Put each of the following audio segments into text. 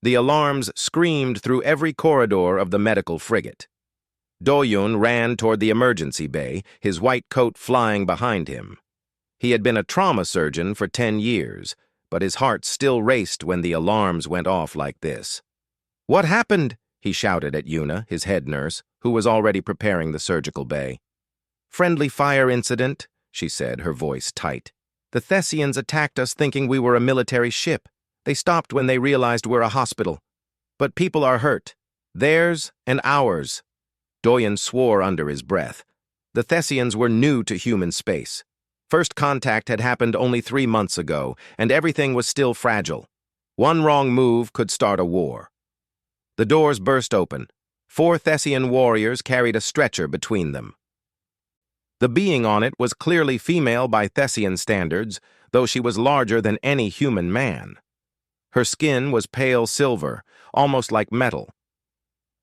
The alarms screamed through every corridor of the medical frigate. Do-yun ran toward the emergency bay, his white coat flying behind him. He had been a trauma surgeon for 10 years, but his heart still raced when the alarms went off like this. "What happened?" he shouted at Yuna, his head nurse, who was already preparing the surgical bay. "Friendly fire incident," she said, her voice tight. "The Thessians attacked us thinking we were a military ship. They stopped when they realized we're a hospital. But people are hurt. Theirs and ours." Do-yun swore under his breath. The Thessians were new to human space. First contact had happened only 3 months ago, and everything was still fragile. One wrong move could start a war. The doors burst open. 4 Thessian warriors carried a stretcher between them. The being on it was clearly female by Thessian standards, though she was larger than any human man. Her skin was pale silver, almost like metal.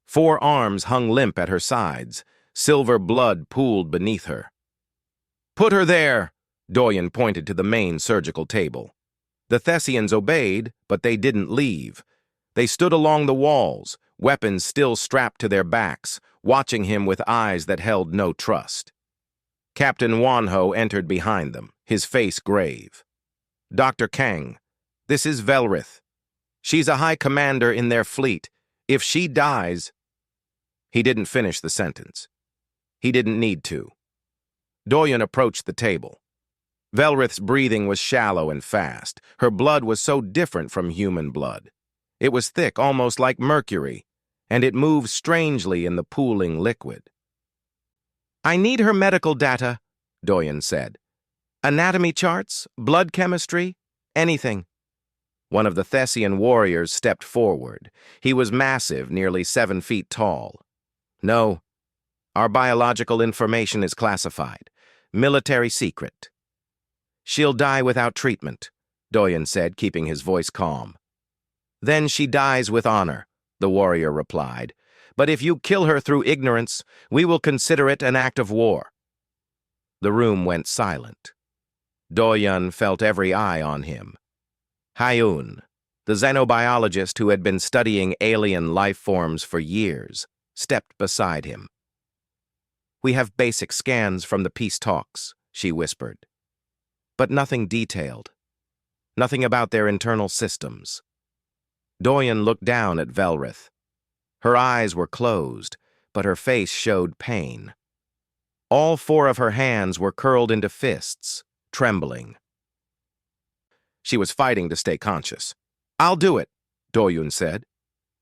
4 arms hung limp at her sides. Silver blood pooled beneath her. "Put her there!" Do-yun pointed to the main surgical table. The Thessians obeyed, but they didn't leave. They stood along the walls, weapons still strapped to their backs, watching him with eyes that held no trust. Captain Wanho entered behind them, his face grave. "Dr. Kang, this is Velrith. She's a high commander in their fleet. If she dies—" He didn't finish the sentence. He didn't need to. Do-yun approached the table. Velrith's breathing was shallow and fast. Her blood was so different from human blood. It was thick, almost like mercury, and it moved strangely in the pooling liquid. "I need her medical data," Do-yun said. "Anatomy charts, blood chemistry, anything." One of the Thessian warriors stepped forward. He was massive, nearly 7 feet tall. "No, our biological information is classified. Military secret." "She'll die without treatment," Do-yun said, keeping his voice calm. "Then she dies with honor," the warrior replied. "But if you kill her through ignorance, we will consider it an act of war." The room went silent. Do-yun felt every eye on him. Hyun, the xenobiologist who had been studying alien life forms for years, stepped beside him. "We have basic scans from the peace talks," she whispered. "But nothing detailed. Nothing about their internal systems." Do-yun looked down at Velrith. Her eyes were closed, but her face showed pain. All 4 of her hands were curled into fists, trembling. She was fighting to stay conscious. "I'll do it," Do-yun said.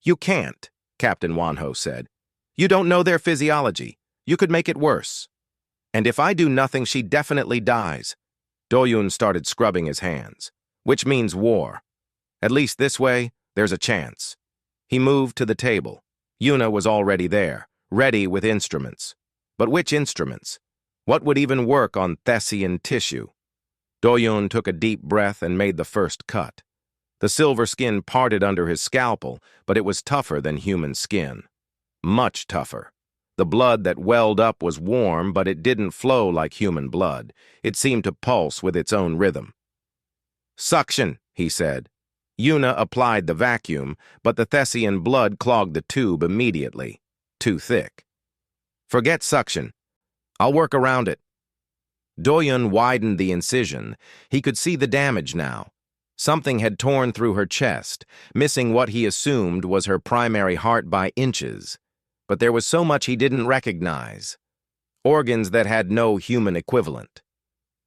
"You can't," Captain Wanho said. "You don't know their physiology. You could make it worse. And if I do nothing, she definitely dies." Do-yun started scrubbing his hands. "Which means war. At least this way, there's a chance." He moved to the table. Yuna was already there, ready with instruments. But which instruments? What would even work on Thessian tissue? Do-yun took a deep breath and made the first cut. The silver skin parted under his scalpel, but it was tougher than human skin. Much tougher. The blood that welled up was warm, but it didn't flow like human blood. It seemed to pulse with its own rhythm. "Suction," he said. Yuna applied the vacuum, but the Thessian blood clogged the tube immediately. Too thick. "Forget suction. I'll work around it." Do-yun widened the incision. He could see the damage now. Something had torn through her chest, missing what he assumed was her primary heart by inches. But there was so much he didn't recognize. Organs that had no human equivalent.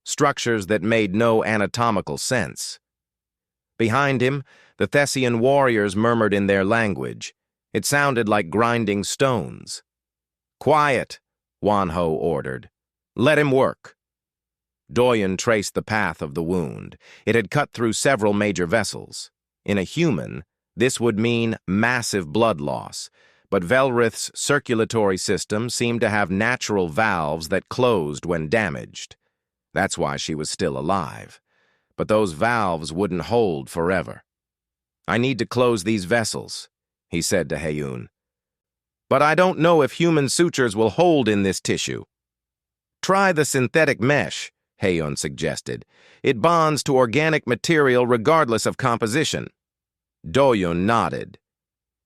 Structures that made no anatomical sense. Behind him, the Thessian warriors murmured in their language. It sounded like grinding stones. "Quiet," Wanho ordered. "Let him work." Do-yun traced the path of the wound. It had cut through several major vessels. In a human, this would mean massive blood loss, but Velrith's circulatory system seemed to have natural valves that closed when damaged. That's why she was still alive. But those valves wouldn't hold forever. "I need to close these vessels," he said to Hyun. "But I don't know if human sutures will hold in this tissue." "Try the synthetic mesh," Hyun suggested. "It bonds to organic material regardless of composition." Doyun nodded.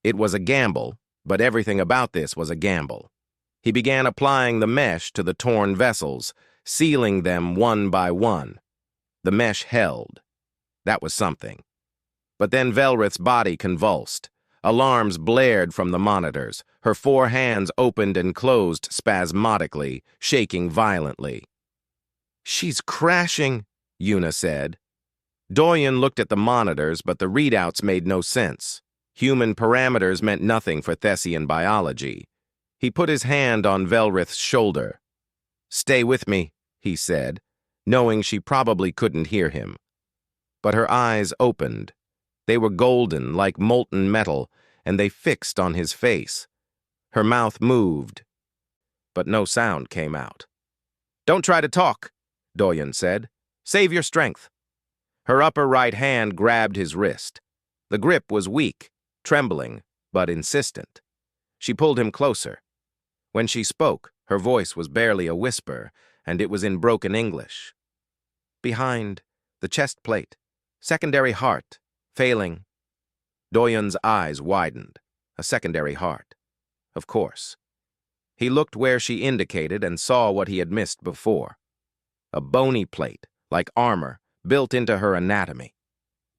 It was a gamble, but everything about this was a gamble. He began applying the mesh to the torn vessels, sealing them one by one. The mesh held. That was something. But then Velrith's body convulsed. Alarms blared from the monitors. Her 4 hands opened and closed spasmodically, shaking violently. "She's crashing," Yuna said. Doyen looked at the monitors, but the readouts made no sense. Human parameters meant nothing for Thessian biology. He put his hand on Velrith's shoulder. "Stay with me," he said, knowing she probably couldn't hear him. But her eyes opened. They were golden, like molten metal, and they fixed on his face. Her mouth moved, but no sound came out. "Don't try to talk," Doyen said. "Save your strength." Her upper right hand grabbed his wrist. The grip was weak, trembling, but insistent. She pulled him closer. When she spoke, her voice was barely a whisper, and it was in broken English. "Behind the chest plate, secondary heart, failing." Doyen's eyes widened. A secondary heart. Of course. He looked where she indicated and saw what he had missed before. A bony plate, like armor, built into her anatomy.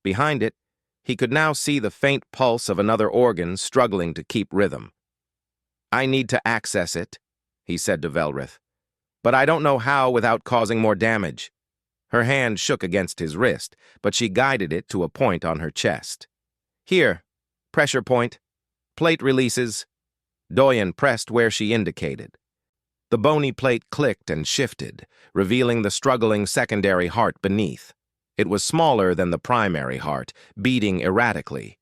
Behind it, he could now see the faint pulse of another organ struggling to keep rhythm. "I need to access it," he said to Velrith. "But I don't know how without causing more damage." Her hand shook against his wrist, but she guided it to a point on her chest. "Here, pressure point. Plate releases." Doyen pressed where she indicated. The bony plate clicked and shifted, revealing the struggling secondary heart beneath. It was smaller than the primary heart, beating erratically.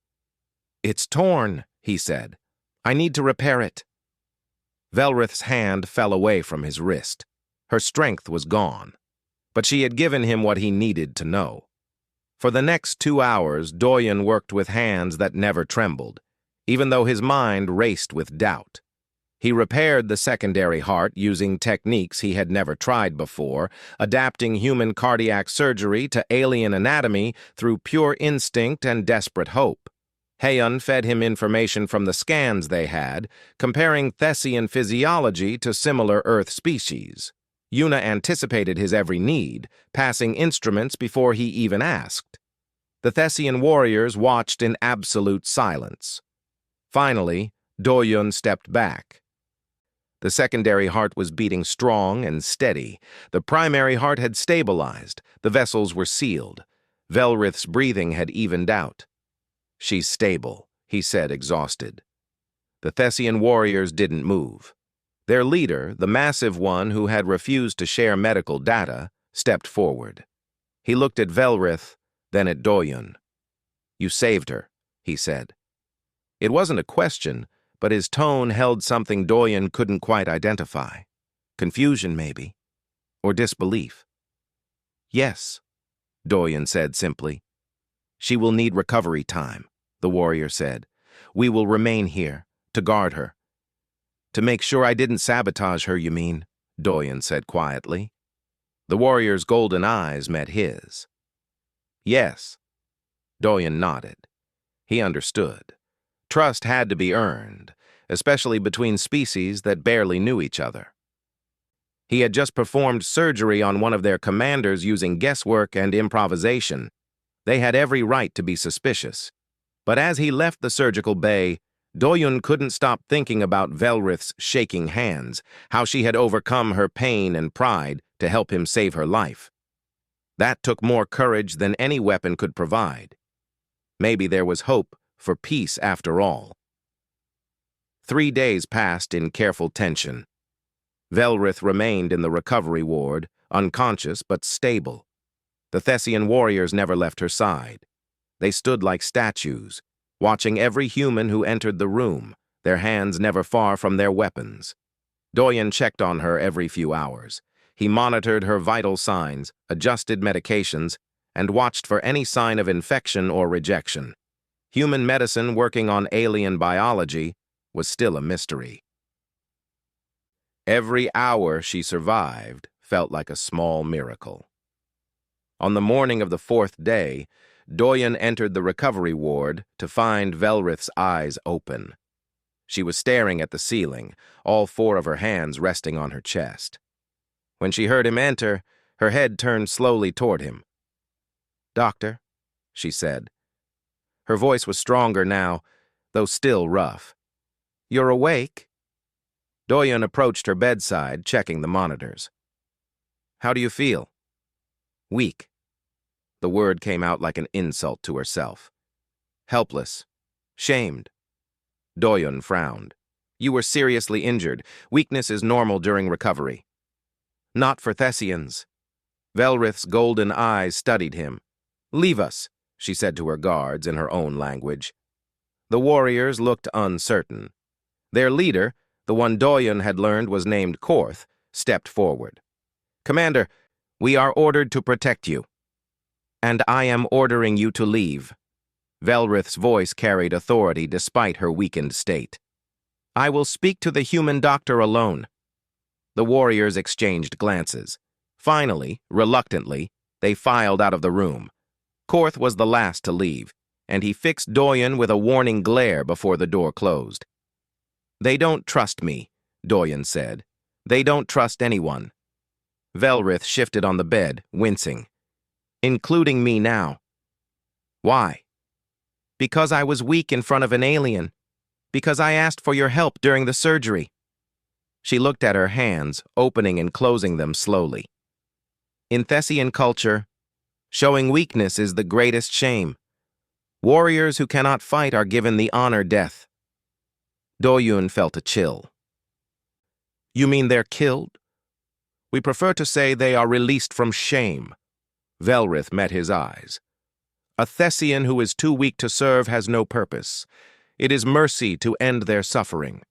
"It's torn," he said. "I need to repair it." Velrith's hand fell away from his wrist. Her strength was gone. But she had given him what he needed to know. For the next 2 hours, Doyen worked with hands that never trembled, even though his mind raced with doubt. He repaired the secondary heart using techniques he had never tried before, adapting human cardiac surgery to alien anatomy through pure instinct and desperate hope. Heian fed him information from the scans they had, comparing Thessian physiology to similar Earth species. Yuna anticipated his every need, passing instruments before he even asked. The Thessian warriors watched in absolute silence. Finally, Doyun stepped back. The secondary heart was beating strong and steady. The primary heart had stabilized. The vessels were sealed. Velrith's breathing had evened out. "She's stable," he said, exhausted. The Thessian warriors didn't move. Their leader, the massive one who had refused to share medical data, stepped forward. He looked at Velrith, then at Doyun. "You saved her," he said. It wasn't a question, but his tone held something Doyen couldn't quite identify. Confusion, maybe, or disbelief. "Yes," Doyen said simply. "She will need recovery time," the warrior said. "We will remain here, to guard her." "To make sure I didn't sabotage her, you mean?" Doyen said quietly. The warrior's golden eyes met his. "Yes." Doyen nodded. He understood. Trust had to be earned, especially between species that barely knew each other. He had just performed surgery on one of their commanders using guesswork and improvisation. They had every right to be suspicious. But as he left the surgical bay, Doyun couldn't stop thinking about Velrith's shaking hands, how she had overcome her pain and pride to help him save her life. That took more courage than any weapon could provide. Maybe there was hope for peace after all. 3 days passed in careful tension. Velrith remained in the recovery ward, unconscious but stable. The Thessian warriors never left her side. They stood like statues, watching every human who entered the room, their hands never far from their weapons. Doyen checked on her every few hours. He monitored her vital signs, adjusted medications, and watched for any sign of infection or rejection. Human medicine working on alien biology was still a mystery. Every hour she survived felt like a small miracle. On the morning of the 4th day, Doyen entered the recovery ward to find Velrith's eyes open. She was staring at the ceiling, all four of her hands resting on her chest. When she heard him enter, her head turned slowly toward him. "Doctor," she said. Her voice was stronger now, though still rough. "You're awake?" Doyen approached her bedside, checking the monitors. "How do you feel?" "Weak." The word came out like an insult to herself. "Helpless. Shamed." Doyen frowned. "You were seriously injured. Weakness is normal during recovery." "Not for Thessians." Velrith's golden eyes studied him. "Leave us," she said to her guards in her own language. The warriors looked uncertain. Their leader, the one Doyen had learned was named Korth, stepped forward. "Commander, we are ordered to protect you." "And I am ordering you to leave." Velrith's voice carried authority despite her weakened state. "I will speak to the human doctor alone." The warriors exchanged glances. Finally, reluctantly, they filed out of the room. Korth was the last to leave, and he fixed Doyen with a warning glare before the door closed. "They don't trust me," Doyen said. "They don't trust anyone." Velrith shifted on the bed, wincing. "Including me now." "Why?" "Because I was weak in front of an alien. Because I asked for your help during the surgery." She looked at her hands, opening and closing them slowly. "In Thessian culture, showing weakness is the greatest shame. Warriors who cannot fight are given the honor death." Doyen felt a chill. "You mean they're killed?" "We prefer to say they are released from shame." Velrith met his eyes. "A Thessian who is too weak to serve has no purpose. It is mercy to end their suffering."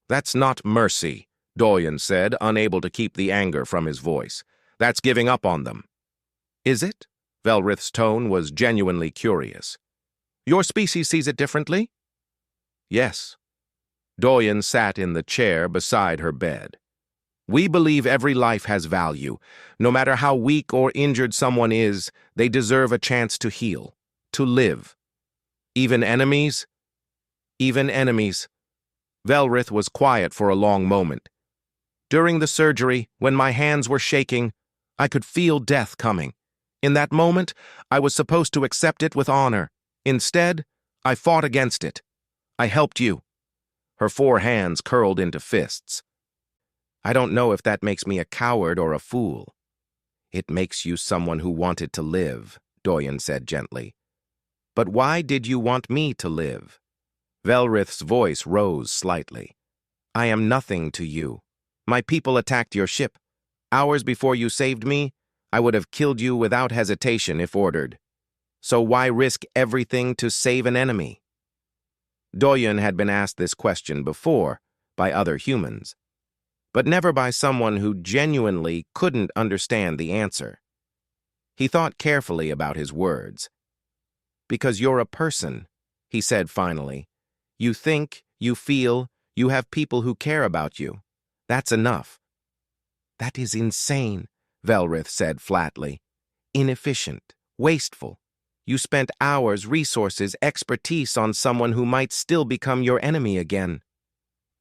"That's not mercy," Doyen said, unable to keep the anger from his voice. "That's giving up on them." "Is it?" Velrith's tone was genuinely curious. "Your species sees it differently?" "Yes." Doyen sat in the chair beside her bed. "We believe every life has value. No matter how weak or injured someone is, they deserve a chance to heal, to live. Even enemies?" "Even enemies." Velrith was quiet for a long moment. "During the surgery, when my hands were shaking, I could feel death coming. In that moment, I was supposed to accept it with honor. Instead, I fought against it. I helped you." Her four hands curled into fists. "I don't know if that makes me a coward or a fool." "It makes you someone who wanted to live," Doyen said gently. "But why did you want me to live?" Velrith's voice rose slightly. "I am nothing to you. My people attacked your ship. Hours before you saved me, I would have killed you without hesitation if ordered. So why risk everything to save an enemy?" Doyen had been asked this question before, by other humans, but never by someone who genuinely couldn't understand the answer. He thought carefully about his words. "Because you're a person," he said finally. "You think, you feel, you have people who care about you. That's enough." "That is insane," Velrith said flatly. "Inefficient, wasteful. You spent hours, resources, expertise on someone who might still become your enemy again."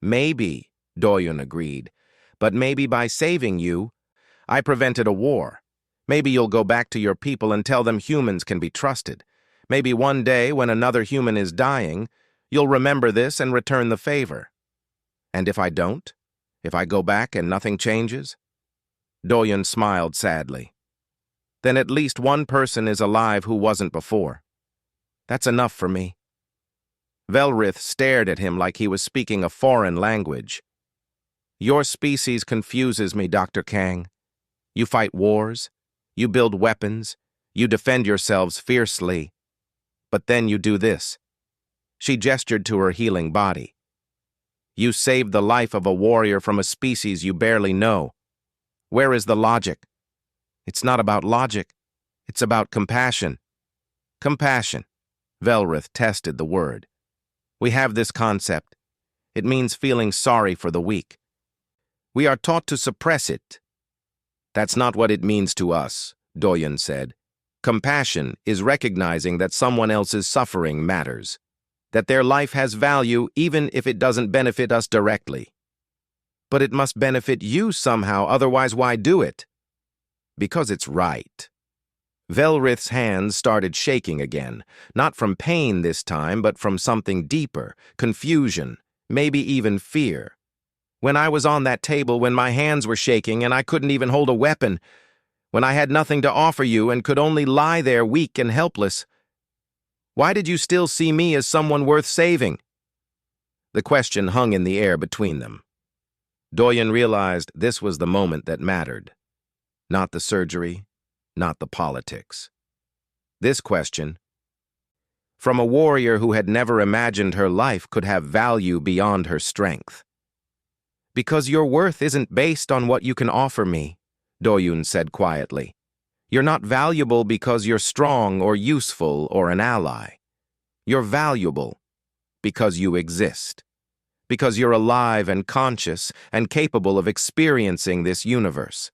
"Maybe," Doyen agreed, "but maybe by saving you, I prevented a war. Maybe you'll go back to your people and tell them humans can be trusted. Maybe one day, when another human is dying, you'll remember this and return the favor." "And if I don't? If I go back and nothing changes?" Doyen smiled sadly. "Then at least one person is alive who wasn't before. That's enough for me." Velrith stared at him like he was speaking a foreign language. "Your species confuses me, Dr. Kang. You fight wars, you build weapons, you defend yourselves fiercely. But then you do this." She gestured to her healing body. "You saved the life of a warrior from a species you barely know. Where is the logic?" "It's not about logic. It's about compassion." "Compassion." Velrith tested the word. "We have this concept. It means feeling sorry for the weak. We are taught to suppress it." "That's not what it means to us," Doyen said. Compassion is recognizing that someone else's suffering matters, that their life has value even if it doesn't benefit us directly. But it must benefit you somehow, otherwise why do it? Because it's right. Velrith's hands started shaking again, not from pain this time, but from something deeper, confusion, maybe even fear. When I was on that table, when my hands were shaking and I couldn't even hold a weapon, when I had nothing to offer you and could only lie there weak and helpless, why did you still see me as someone worth saving? The question hung in the air between them. Doyen realized this was the moment that mattered. Not the surgery, not the politics. This question, from a warrior who had never imagined her life could have value beyond her strength. Because your worth isn't based on what you can offer me, Doyun said quietly. You're not valuable because you're strong or useful or an ally. You're valuable because you exist. Because you're alive and conscious and capable of experiencing this universe.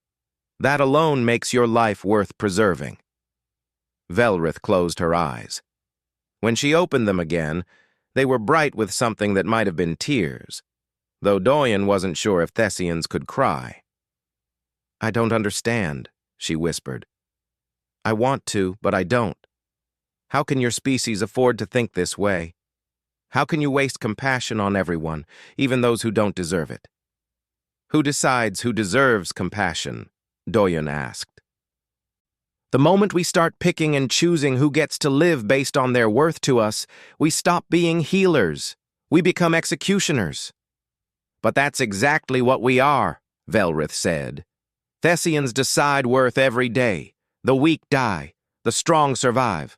That alone makes your life worth preserving. Velrith closed her eyes. When she opened them again, they were bright with something that might have been tears, though Doyen wasn't sure if Thessians could cry. I don't understand, she whispered. I want to, but I don't. How can your species afford to think this way? How can you waste compassion on everyone, even those who don't deserve it? Who decides who deserves compassion? Doyen asked. The moment we start picking and choosing who gets to live based on their worth to us, we stop being healers. We become executioners. But that's exactly what we are, Velrith said. Thessians decide worth every day. The weak die. The strong survive.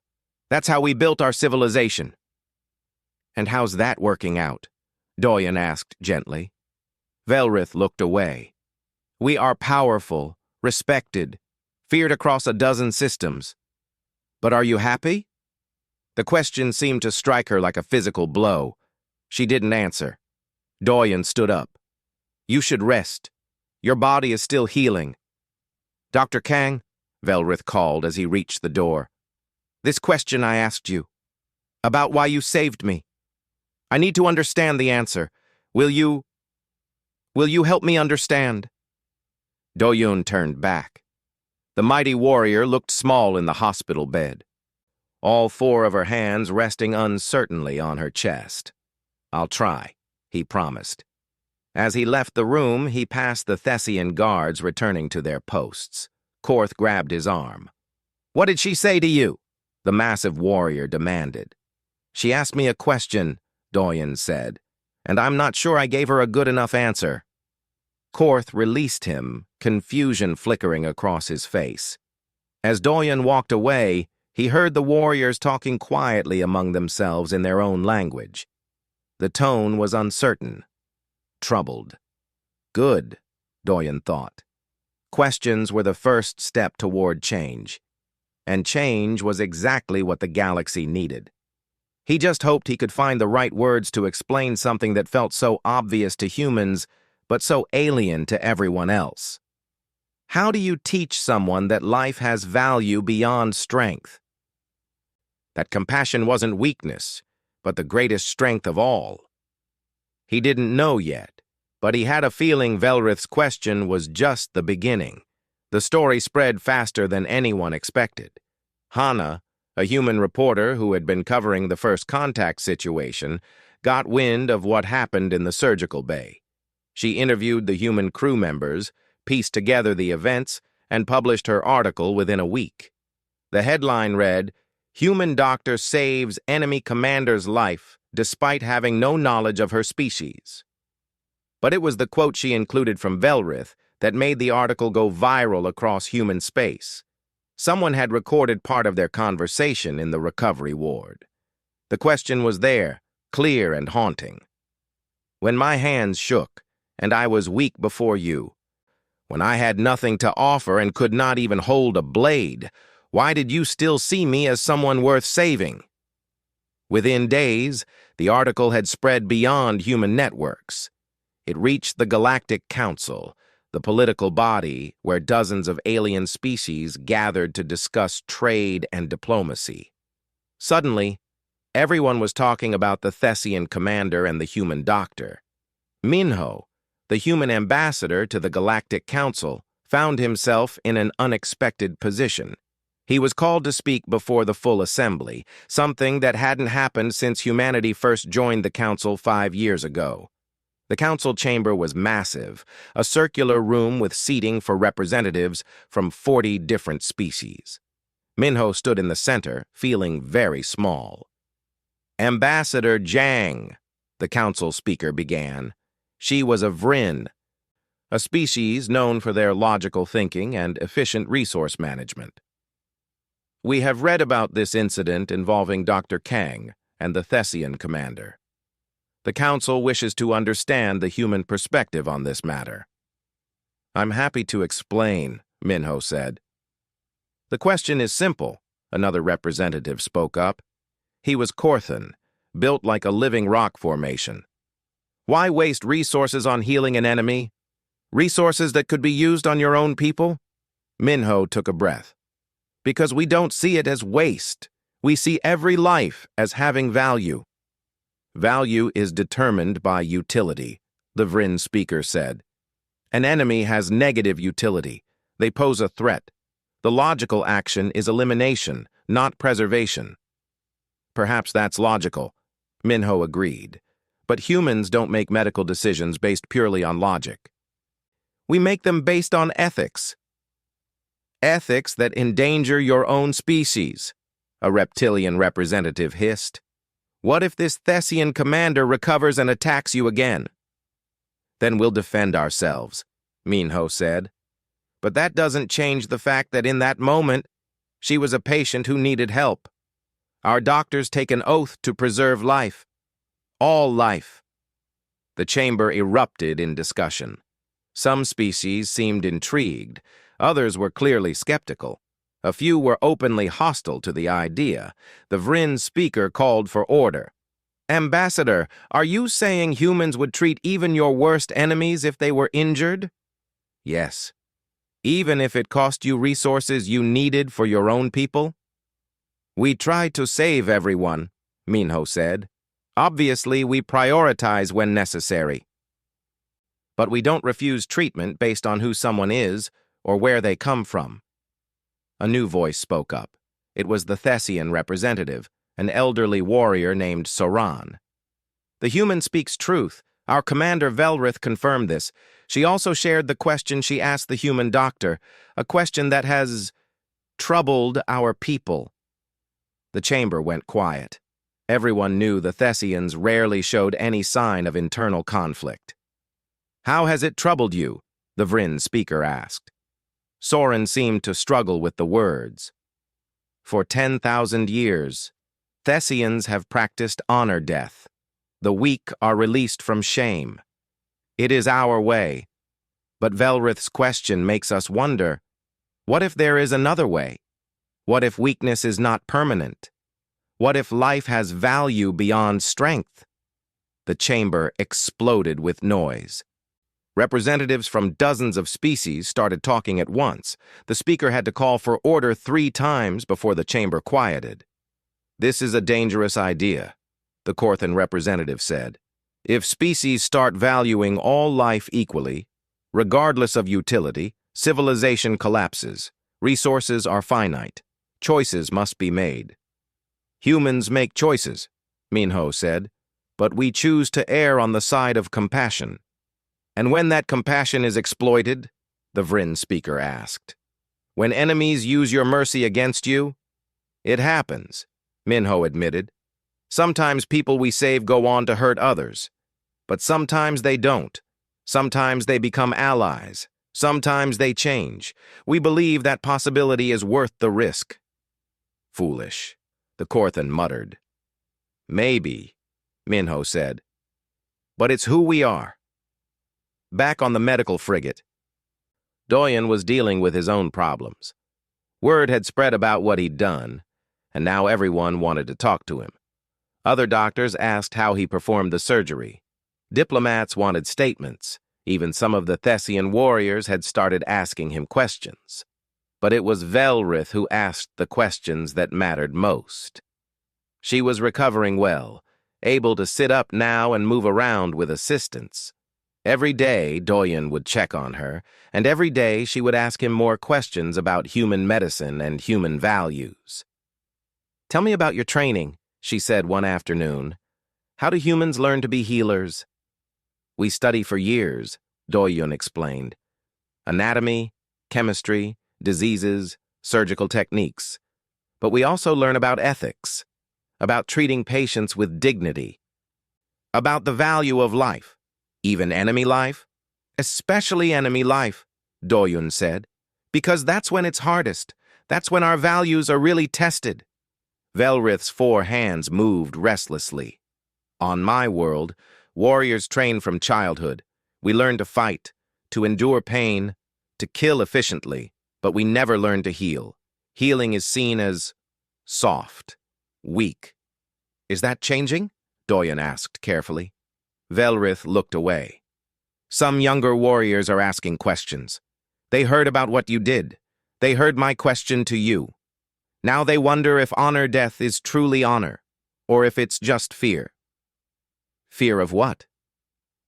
That's how we built our civilization. And how's that working out? Doyen asked gently. Velrith looked away. We are powerful, respected, feared across a dozen systems. But are you happy? The question seemed to strike her like a physical blow. She didn't answer. Doyen stood up. You should rest. Your body is still healing. Dr. Kang, Velrith called as he reached the door. This question I asked you, about why you saved me. I need to understand the answer. Will you help me understand? Doyun turned back. The mighty warrior looked small in the hospital bed, all four of her hands resting uncertainly on her chest. I'll try, he promised. As he left the room, he passed the Thessian guards returning to their posts. Korth grabbed his arm. What did she say to you? The massive warrior demanded. She asked me a question, Doyen said, and I'm not sure I gave her a good enough answer. Korth released him, confusion flickering across his face. As Doyen walked away, he heard the warriors talking quietly among themselves in their own language. The tone was uncertain, troubled. Good, Doyen thought. Questions were the first step toward change. And change was exactly what the galaxy needed. He just hoped he could find the right words to explain something that felt so obvious to humans, but so alien to everyone else. How do you teach someone that life has value beyond strength? That compassion wasn't weakness, but the greatest strength of all. He didn't know yet, but he had a feeling Velrith's question was just the beginning. The story spread faster than anyone expected. Hana, a human reporter who had been covering the first contact situation, got wind of what happened in the surgical bay. She interviewed the human crew members, pieced together the events, and published her article within a week. The headline read, "Human Doctor Saves Enemy Commander's Life Despite Having No Knowledge of Her Species." But it was the quote she included from Velrith that made the article go viral across human space. Someone had recorded part of their conversation in the recovery ward. The question was there, clear and haunting. When my hands shook, and I was weak before you, when I had nothing to offer and could not even hold a blade, why did you still see me as someone worth saving? Within days, the article had spread beyond human networks. It reached the Galactic Council, the political body where dozens of alien species gathered to discuss trade and diplomacy. Suddenly, everyone was talking about the Thessian commander and the human doctor. Minho, the human ambassador to the Galactic Council, found himself in an unexpected position. He was called to speak before the full assembly, something that hadn't happened since humanity first joined the Council 5 years ago. The council chamber was massive, a circular room with seating for representatives from 40 different species. Minho stood in the center, feeling very small. "Ambassador Jang," the council speaker began. She was a Vrin, a species known for their logical thinking and efficient resource management. "We have read about this incident involving Dr. Kang and the Thessian commander. The Council wishes to understand the human perspective on this matter." "I'm happy to explain," Minho said. "The question is simple," another representative spoke up. He was Corthan, built like a living rock formation. "Why waste resources on healing an enemy? Resources that could be used on your own people?" Minho took a breath. "Because we don't see it as waste. We see every life as having value." "Value is determined by utility," the Vrin speaker said. "An enemy has negative utility. They pose a threat. The logical action is elimination, not preservation." "Perhaps that's logical," Minho agreed. "But humans don't make medical decisions based purely on logic. We make them based on ethics. Ethics that endanger your own species," a reptilian representative hissed. "What if this Thessian commander recovers and attacks you again?" "Then we'll defend ourselves," Minho said. "But that doesn't change the fact that in that moment, she was a patient who needed help. Our doctors take an oath to preserve life. All life." The chamber erupted in discussion. Some species seemed intrigued. Others were clearly skeptical. A few were openly hostile to the idea. The Vrin speaker called for order. "Ambassador, are you saying humans would treat even your worst enemies if they were injured?" "Yes. Even if it cost you resources you needed for your own people?" "We try to save everyone," Minho said. "Obviously, we prioritize when necessary. But we don't refuse treatment based on who someone is or where they come from." A new voice spoke up. It was the Thessian representative, an elderly warrior named Soran. "The human speaks truth. Our commander Velrith confirmed this. She also shared the question she asked the human doctor, a question that has troubled our people." The chamber went quiet. Everyone knew the Thessians rarely showed any sign of internal conflict. "How has it troubled you?" the Vrin speaker asked. Soren seemed to struggle with the words. "For 10,000 years, Thessians have practiced honor death. The weak are released from shame. It is our way. But Velrith's question makes us wonder, what if there is another way? What if weakness is not permanent? What if life has value beyond strength?" The chamber exploded with noise. Representatives from dozens of species started talking at once. The speaker had to call for order 3 times before the chamber quieted. "This is a dangerous idea," the Corthan representative said. "If species start valuing all life equally, regardless of utility, civilization collapses. Resources are finite. Choices must be made." "Humans make choices," Minho said, "but we choose to err on the side of compassion." "And when that compassion is exploited?" the Vrin speaker asked. "When enemies use your mercy against you?" "It happens," Minho admitted. "Sometimes people we save go on to hurt others. But sometimes they don't. Sometimes they become allies. Sometimes they change. We believe that possibility is worth the risk." "Foolish," the Corthan muttered. "Maybe," Minho said. "But it's who we are." Back on the medical frigate, Doyen was dealing with his own problems. Word had spread about what he'd done, and now everyone wanted to talk to him. Other doctors asked how he performed the surgery. Diplomats wanted statements. Even some of the Thessian warriors had started asking him questions. But it was Velrith who asked the questions that mattered most. She was recovering well, able to sit up now and move around with assistance. Every day, Doyen would check on her, and every day she would ask him more questions about human medicine and human values. "Tell me about your training," she said one afternoon. "How do humans learn to be healers?" "We study for years," Doyen explained. "Anatomy, chemistry, diseases, surgical techniques. But we also learn about ethics, about treating patients with dignity, about the value of life, even enemy life, especially enemy life," Doyen said, "because that's when it's hardest. That's when our values are really tested." Velrith's 4 hands moved restlessly. "On my world, warriors train from childhood. We learn to fight, to endure pain, to kill efficiently, but we never learn to heal. Healing is seen as soft, weak." "Is that changing?" Doyen asked carefully. Velrith looked away. "Some younger warriors are asking questions. They heard about what you did. They heard my question to you. Now they wonder if honor death is truly honor, or if it's just fear." "Fear of what?"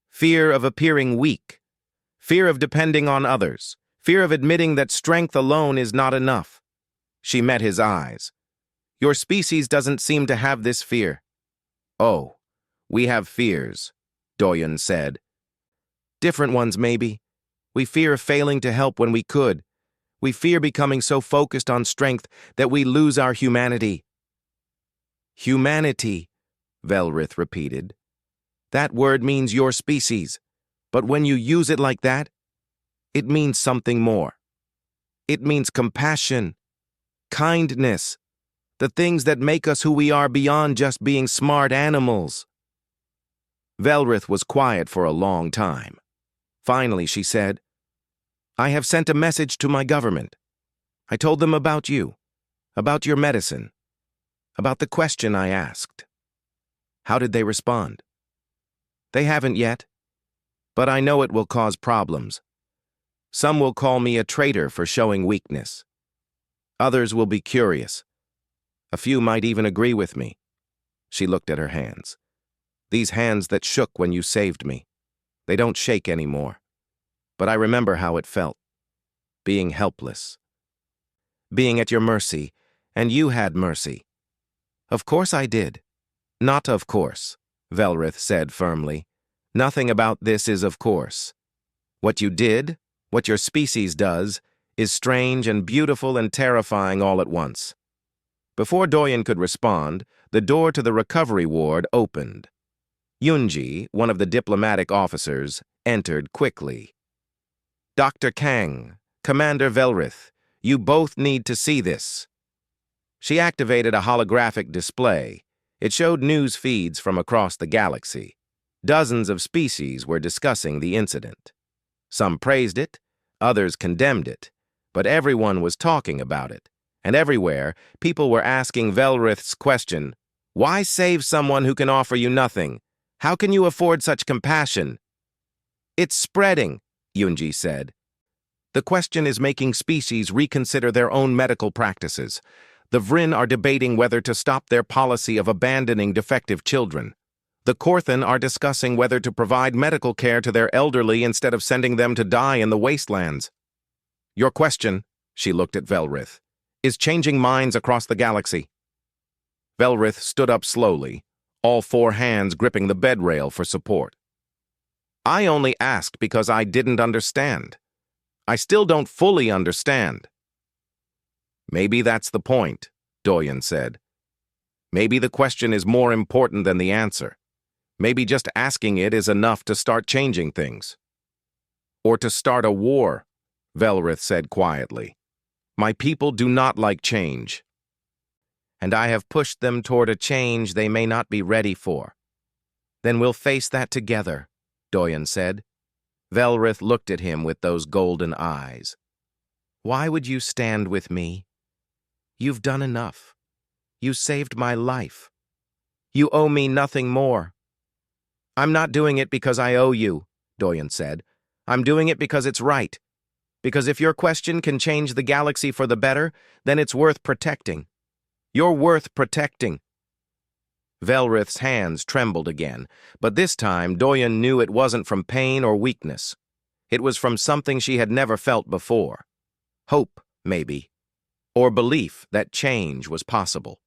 "Fear of appearing weak. Fear of depending on others. Fear of admitting that strength alone is not enough." She met his eyes. "Your species doesn't seem to have this fear." "Oh, we have fears," Doyen said. "Different ones, maybe. We fear failing to help when we could. We fear becoming so focused on strength that we lose our humanity." "Humanity," Velrith repeated. "That word means your species, but when you use it like that, it means something more. It means compassion, kindness, the things that make us who we are beyond just being smart animals." Velrith was quiet for a long time. Finally, she said, "I have sent a message to my government. I told them about you, about your medicine, about the question I asked." "How did they respond?" "They haven't yet, but I know it will cause problems. Some will call me a traitor for showing weakness. Others will be curious. A few might even agree with me." She looked at her hands. "These hands that shook when you saved me. They don't shake anymore. But I remember how it felt. Being helpless. Being at your mercy, and you had mercy." "Of course I did." "Not of course," Velrith said firmly. "Nothing about this is of course. What you did, what your species does, is strange and beautiful and terrifying all at once." Before Doyen could respond, the door to the recovery ward opened. Yunji, one of the diplomatic officers, entered quickly. "Dr. Kang, Commander Velrith, you both need to see this." She activated a holographic display. It showed news feeds from across the galaxy. Dozens of species were discussing the incident. Some praised it, others condemned it, but everyone was talking about it. And everywhere, people were asking Velrith's question, "Why save someone who can offer you nothing? How can you afford such compassion?" "It's spreading," Yunji said. "The question is making species reconsider their own medical practices. The Vrin are debating whether to stop their policy of abandoning defective children. The Korthan are discussing whether to provide medical care to their elderly instead of sending them to die in the wastelands. Your question," she looked at Velrith, "is changing minds across the galaxy." Velrith stood up slowly, all 4 hands gripping the bed rail for support. "I only asked because I didn't understand. I still don't fully understand." "Maybe that's the point," Doyen said. "Maybe the question is more important than the answer. Maybe just asking it is enough to start changing things." "Or to start a war," Velrith said quietly. "My people do not like change. And I have pushed them toward a change they may not be ready for." "Then we'll face that together," Doyen said. Velrith looked at him with those golden eyes. "Why would you stand with me? You've done enough. You saved my life. You owe me nothing more." "I'm not doing it because I owe you," Doyen said. I'm doing it because it's right. Because if your question can change the galaxy for the better, then it's worth protecting. You're worth protecting. Velrith's hands trembled again, but this time Doyen knew it wasn't from pain or weakness. It was from something she had never felt before. Hope, maybe, or belief that change was possible.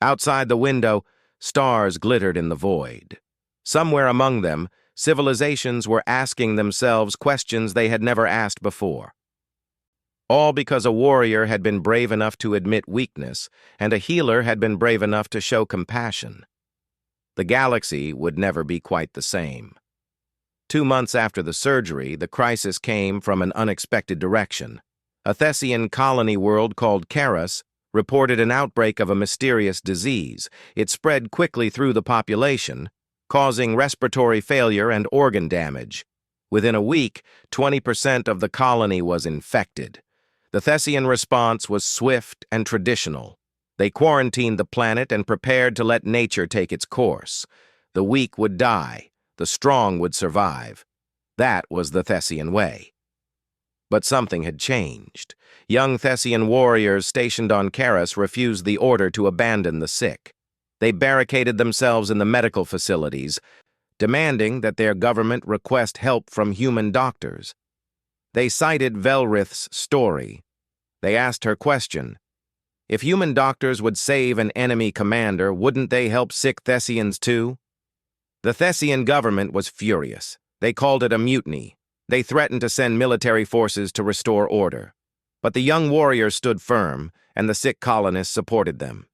Outside the window, stars glittered in the void. Somewhere among them, civilizations were asking themselves questions they had never asked before. All because a warrior had been brave enough to admit weakness, and a healer had been brave enough to show compassion. The galaxy would never be quite the same. 2 months after the surgery, the crisis came from an unexpected direction. A Thessian colony world called Karas reported an outbreak of a mysterious disease. It spread quickly through the population, causing respiratory failure and organ damage. Within a week, 20% of the colony was infected. The Thessian response was swift and traditional. They quarantined the planet and prepared to let nature take its course. The weak would die, the strong would survive. That was the Thessian way. But something had changed. Young Thessian warriors stationed on Karas refused the order to abandon the sick. They barricaded themselves in the medical facilities, demanding that their government request help from human doctors. They cited Velrith's story. They asked her question. If human doctors would save an enemy commander, wouldn't they help sick Thessians too? The Thessian government was furious. They called it a mutiny. They threatened to send military forces to restore order. But the young warriors stood firm, and the sick colonists supported them.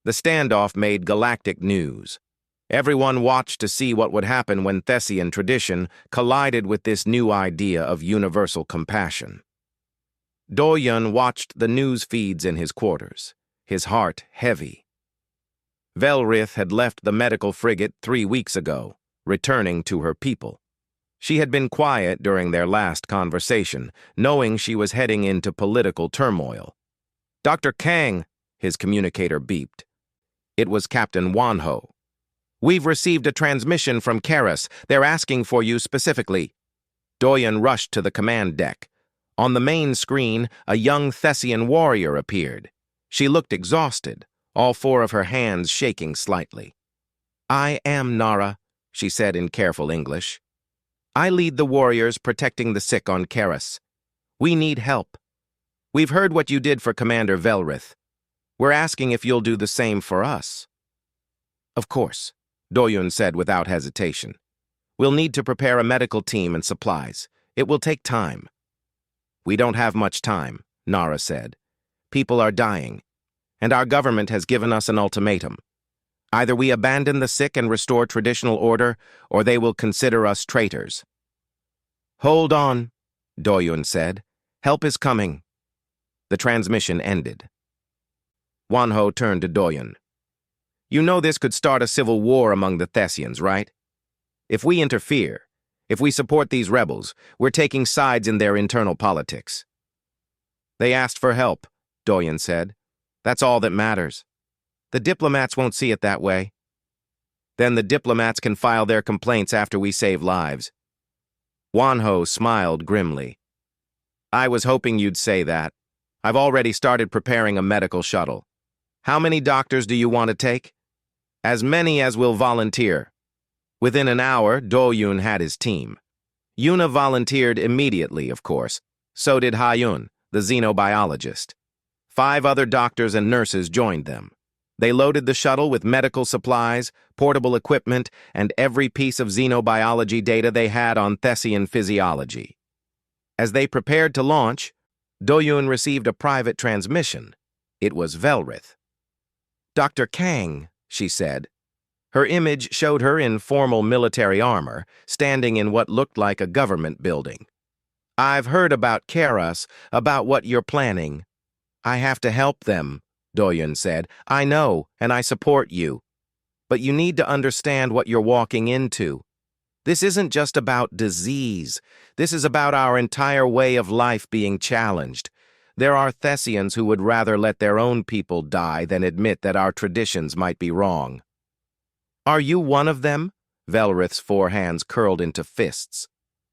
The standoff made galactic news. Everyone watched to see what would happen when Thessian tradition collided with this new idea of universal compassion. Doyen watched the news feeds in his quarters, his heart heavy. Velrith had left the medical frigate 3 weeks ago, returning to her people. She had been quiet during their last conversation, knowing she was heading into political turmoil. "Dr. Kang," his communicator beeped. It was Captain Wanho. "We've received a transmission from Karas. They're asking for you specifically." Doyen rushed to the command deck. On the main screen, a young Thessian warrior appeared. She looked exhausted, all 4 of her hands shaking slightly. "I am Nara," she said in careful English. "I lead the warriors protecting the sick on Karas. We need help. We've heard what you did for Commander Velrith. We're asking if you'll do the same for us." "Of course," Doyen said without hesitation. "We'll need to prepare a medical team and supplies. It will take time." "We don't have much time," Nara said. "People are dying, and our government has given us an ultimatum. Either we abandon the sick and restore traditional order, or they will consider us traitors." "Hold on," Doyen said. "Help is coming." The transmission ended. Wanho turned to Doyen. "You know this could start a civil war among the Thessians, right? If we interfere, if we support these rebels, we're taking sides in their internal politics." "They asked for help," Doyen said. "That's all that matters. The diplomats won't see it that way. Then the diplomats can file their complaints after we save lives." Wanho smiled grimly. "I was hoping you'd say that. I've already started preparing a medical shuttle. How many doctors do you want to take?" "As many as will volunteer." Within an hour, Doyun had his team. Yuna volunteered immediately, of course. So did Hayun, the xenobiologist. 5 other doctors and nurses joined them. They loaded the shuttle with medical supplies, portable equipment, and every piece of xenobiology data they had on Thessian physiology. As they prepared to launch, Doyun received a private transmission. It was Velrith. "Dr. Kang," she said. Her image showed her in formal military armor, standing in what looked like a government building. "I've heard about Karas, about what you're planning." "I have to help them," Doyen said. "I know, and I support you. But you need to understand what you're walking into. This isn't just about disease. This is about our entire way of life being challenged. There are Thessians who would rather let their own people die than admit that our traditions might be wrong." "Are you one of them?" Velrith's 4 hands curled into fists.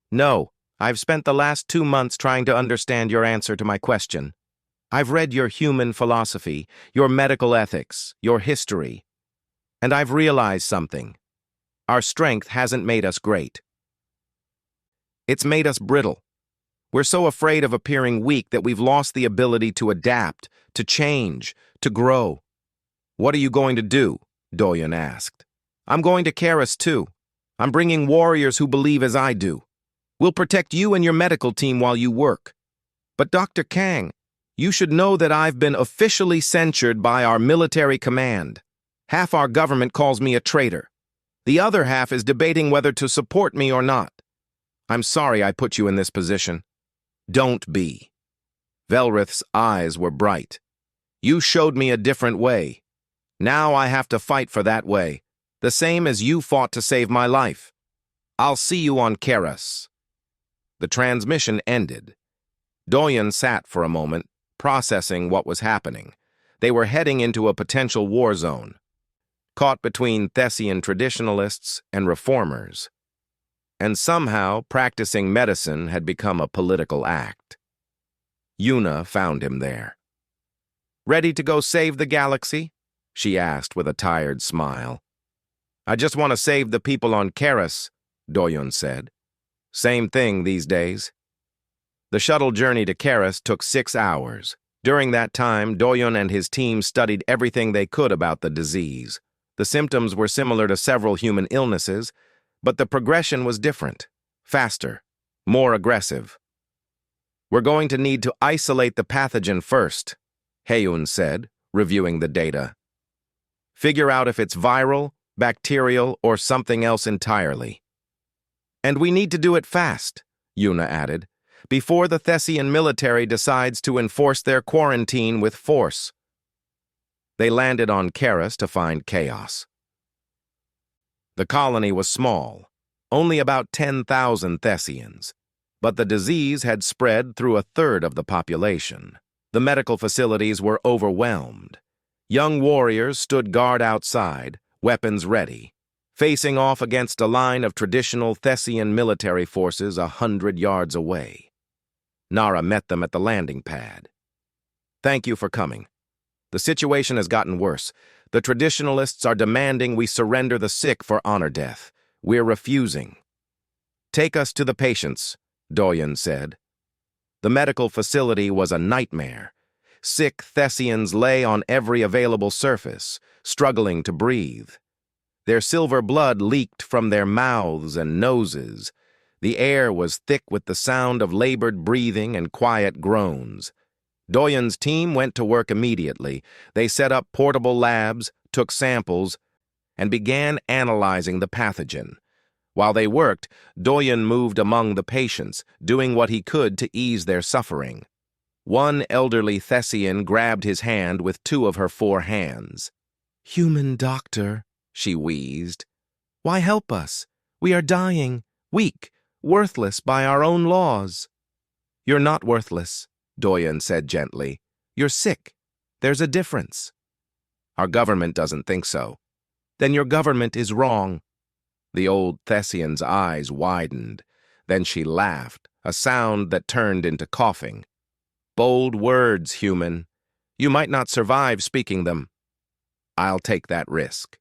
"No, I've spent the last 2 months trying to understand your answer to my question. I've read your human philosophy, your medical ethics, your history, and I've realized something. Our strength hasn't made us great. It's made us brittle. We're so afraid of appearing weak that we've lost the ability to adapt, to change, to grow. What are you going to do? Doyen asked. I'm going to Karis too. I'm bringing warriors who believe as I do. We'll protect you and your medical team while you work. But Dr. Kang, you should know that I've been officially censured by our military command. Half our government calls me a traitor. The other half is debating whether to support me or not. I'm sorry I put you in this position. Don't be. Velrith's eyes were bright. You showed me a different way. Now I have to fight for that way, the same as you fought to save my life. I'll see you on Karis. The transmission ended. Doyen sat for a moment, processing what was happening. They were heading into a potential war zone, caught between Thessian traditionalists and reformers. And somehow, practicing medicine had become a political act. Yuna found him there. Ready to go save the galaxy? She asked with a tired smile. I just want to save the people on Karis, Doyen said. Same thing these days. The shuttle journey to Karis took 6 hours. During that time, Doyen and his team studied everything they could about the disease. The symptoms were similar to several human illnesses, but the progression was different, faster, more aggressive. We're going to need to isolate the pathogen first, Heiyun said, reviewing the data. Figure out if it's viral, bacterial, or something else entirely. And we need to do it fast, Yuna added, before the Thessian military decides to enforce their quarantine with force. They landed on Karis to find chaos. The colony was small, only about 10,000 Thessians, but the disease had spread through a third of the population. The medical facilities were overwhelmed. Young warriors stood guard outside, weapons ready, facing off against a line of traditional Thessian military forces 100 yards away. Nara met them at the landing pad. Thank you for coming. The situation has gotten worse. The traditionalists are demanding we surrender the sick for honor death. We're refusing. Take us to the patients, Doyen said. The medical facility was a nightmare. Sick Thessians lay on every available surface, struggling to breathe. Their silver blood leaked from their mouths and noses. The air was thick with the sound of labored breathing and quiet groans. Doyen's team went to work immediately. They set up portable labs, took samples, and began analyzing the pathogen. While they worked, Doyen moved among the patients, doing what he could to ease their suffering. One elderly Thessian grabbed his hand with 2 of her 4 hands. "Human doctor," she wheezed. "Why help us? We are dying, weak, worthless by our own laws." "You're not worthless," Doyen said gently. "You're sick. There's a difference." "Our government doesn't think so." "Then your government is wrong." The old Thessian's eyes widened. Then she laughed, a sound that turned into coughing. "Bold words, human. You might not survive speaking them." "I'll take that risk."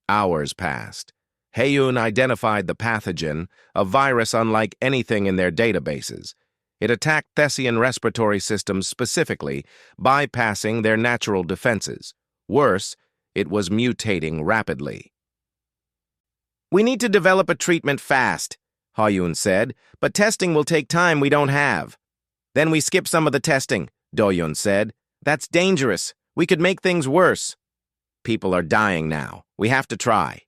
Hours passed. Heiyun identified the pathogen, a virus unlike anything in their databases. It attacked Thessian respiratory systems specifically, bypassing their natural defenses. Worse, it was mutating rapidly. "We need to develop a treatment fast," Heiyun said, "but testing will take time we don't have." "Then we skip some of the testing," Doyen said. "That's dangerous. We could make things worse." "People are dying now. We have to try."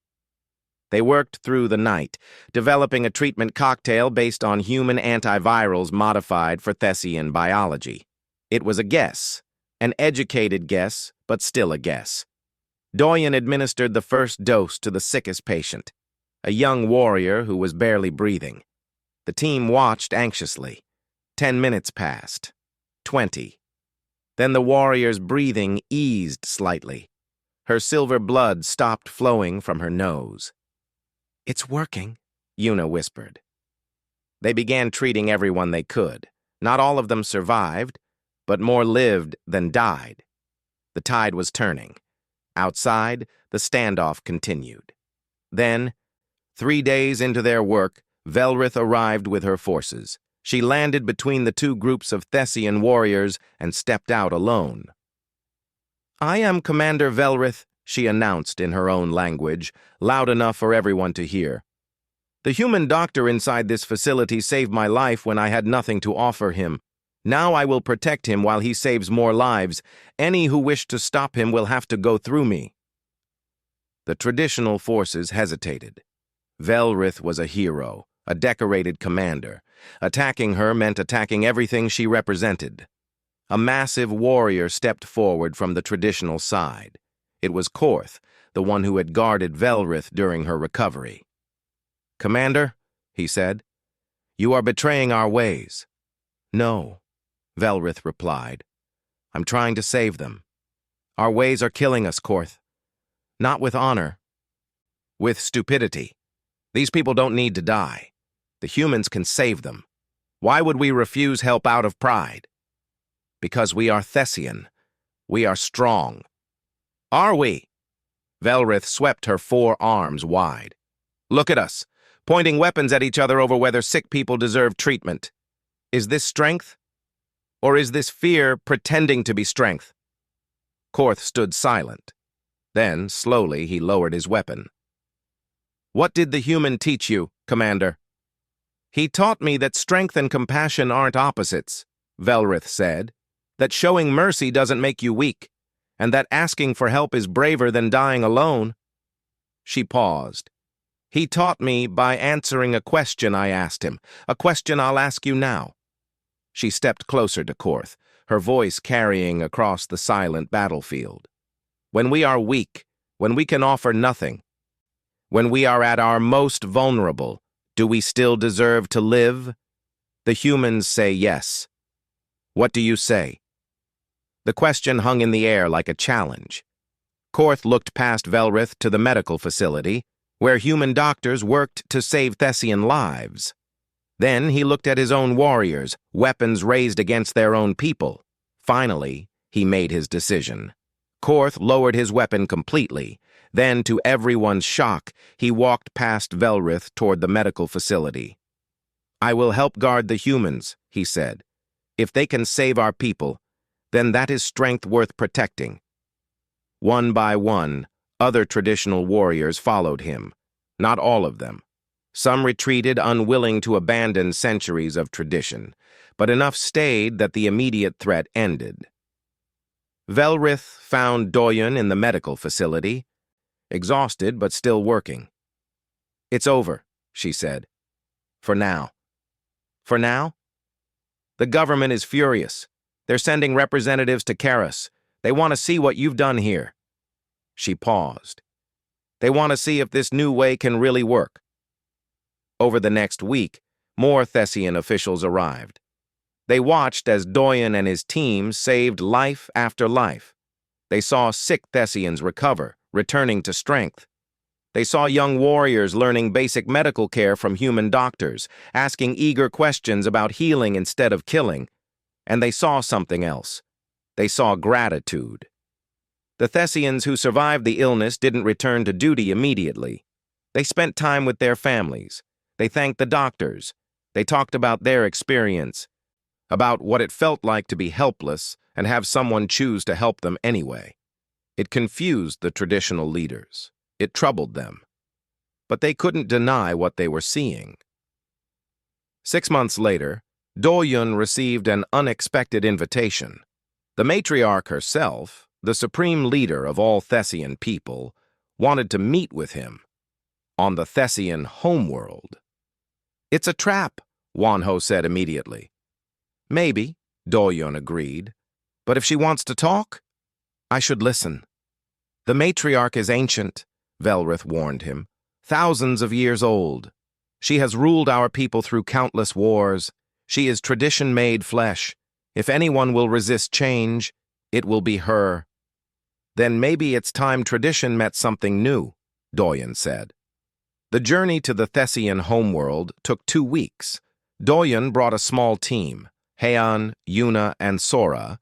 They worked through the night, developing a treatment cocktail based on human antivirals modified for Thessian biology. It was a guess, an educated guess, but still a guess. Doyen administered the first dose to the sickest patient, a young warrior who was barely breathing. The team watched anxiously. 10 minutes passed. 20. Then the warrior's breathing eased slightly. Her silver blood stopped flowing from her nose. "It's working," Yuna whispered. They began treating everyone they could. Not all of them survived, but more lived than died. The tide was turning. Outside, the standoff continued. Then, 3 days into their work, Velrith arrived with her forces. She landed between the two groups of Thessian warriors and stepped out alone. "I am Commander Velrith," she announced in her own language, loud enough for everyone to hear. "The human doctor inside this facility saved my life when I had nothing to offer him. Now I will protect him while he saves more lives. Any who wish to stop him will have to go through me." The traditional forces hesitated. Velrith was a hero, a decorated commander. Attacking her meant attacking everything she represented. A massive warrior stepped forward from the traditional side. It was Korth, the one who had guarded Velrith during her recovery. "Commander," he said, "you are betraying our ways." "No," Velrith replied. "I'm trying to save them. Our ways are killing us, Korth. Not with honor. With stupidity. These people don't need to die. The humans can save them. Why would we refuse help out of pride? Because we are Thessian. We are strong." "Are we?" Velrith swept her 4 arms wide. "Look at us, pointing weapons at each other over whether sick people deserve treatment. Is this strength? Or is this fear pretending to be strength?" Korth stood silent. Then, slowly, he lowered his weapon. "What did the human teach you, Commander?" "He taught me that strength and compassion aren't opposites," Velrith said, "that showing mercy doesn't make you weak, and that asking for help is braver than dying alone." She paused. "He taught me by answering a question I asked him, a question I'll ask you now." She stepped closer to Korth, her voice carrying across the silent battlefield. "When we are weak, when we can offer nothing, when we are at our most vulnerable, do we still deserve to live?" The humans say yes. What do you say? The question hung in the air like a challenge. Korth looked past Velrith to the medical facility, where human doctors worked to save Thessian lives. Then he looked at his own warriors, weapons raised against their own people. Finally, he made his decision. Korth lowered his weapon completely. Then, to everyone's shock, he walked past Velrith toward the medical facility. "I will help guard the humans," he said. "If they can save our people, then that is strength worth protecting." One by one, other traditional warriors followed him. Not all of them. Some retreated, unwilling to abandon centuries of tradition, but enough stayed that the immediate threat ended. Velrith found Doyen in the medical facility, exhausted but still working. "It's over," she said. "For now." "For now?" "The government is furious. They're sending representatives to Karas. They want to see what you've done here." She paused. "They want to see if this new way can really work." Over the next week, more Thessian officials arrived. They watched as Doyen and his team saved life after life. They saw sick Thessians recover, returning to strength. They saw young warriors learning basic medical care from human doctors, asking eager questions about healing instead of killing. And they saw something else. They saw gratitude. The Thessians who survived the illness didn't return to duty immediately. They spent time with their families. They thanked the doctors. They talked about their experience, about what it felt like to be helpless and have someone choose to help them anyway. It confused the traditional leaders. It troubled them. But they couldn't deny what they were seeing. 6 months later, Doyen received an unexpected invitation. The matriarch herself, the supreme leader of all Thessian people, wanted to meet with him on the Thessian homeworld. "It's a trap," Wanho said immediately. "Maybe," Doyen agreed. "But if she wants to talk, I should listen." "The matriarch is ancient," Velrith warned him. "Thousands of years old. She has ruled our people through countless wars. She is tradition-made flesh. If anyone will resist change, it will be her." "Then maybe it's time tradition met something new," Doyen said. The journey to the Thessian homeworld took 2 weeks. Doyen brought a small team, Heian, Yuna, and Sora,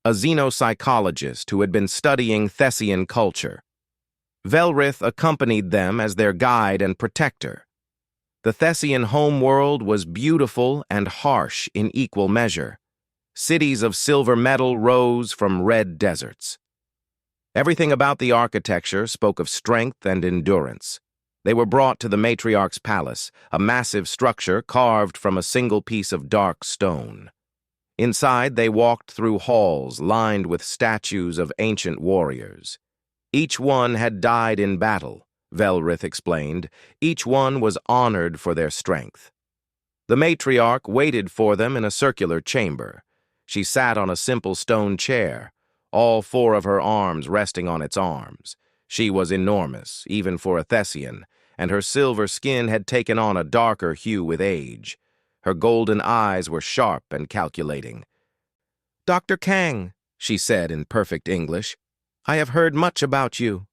a xenopsychologist who had been studying Thessian culture. Velrith accompanied them as their guide and protector. The Thessian homeworld was beautiful and harsh in equal measure. Cities of silver metal rose from red deserts. Everything about the architecture spoke of strength and endurance. They were brought to the matriarch's palace, a massive structure carved from a single piece of dark stone. Inside, they walked through halls lined with statues of ancient warriors. Each one had died in battle, Velrith explained. Each one was honored for their strength. The matriarch waited for them in a circular chamber. She sat on a simple stone chair, all four of her arms resting on its arms. She was enormous, even for a Thessian, and her silver skin had taken on a darker hue with age. Her golden eyes were sharp and calculating. "Dr. Kang," she said in perfect English, "I have heard much about you."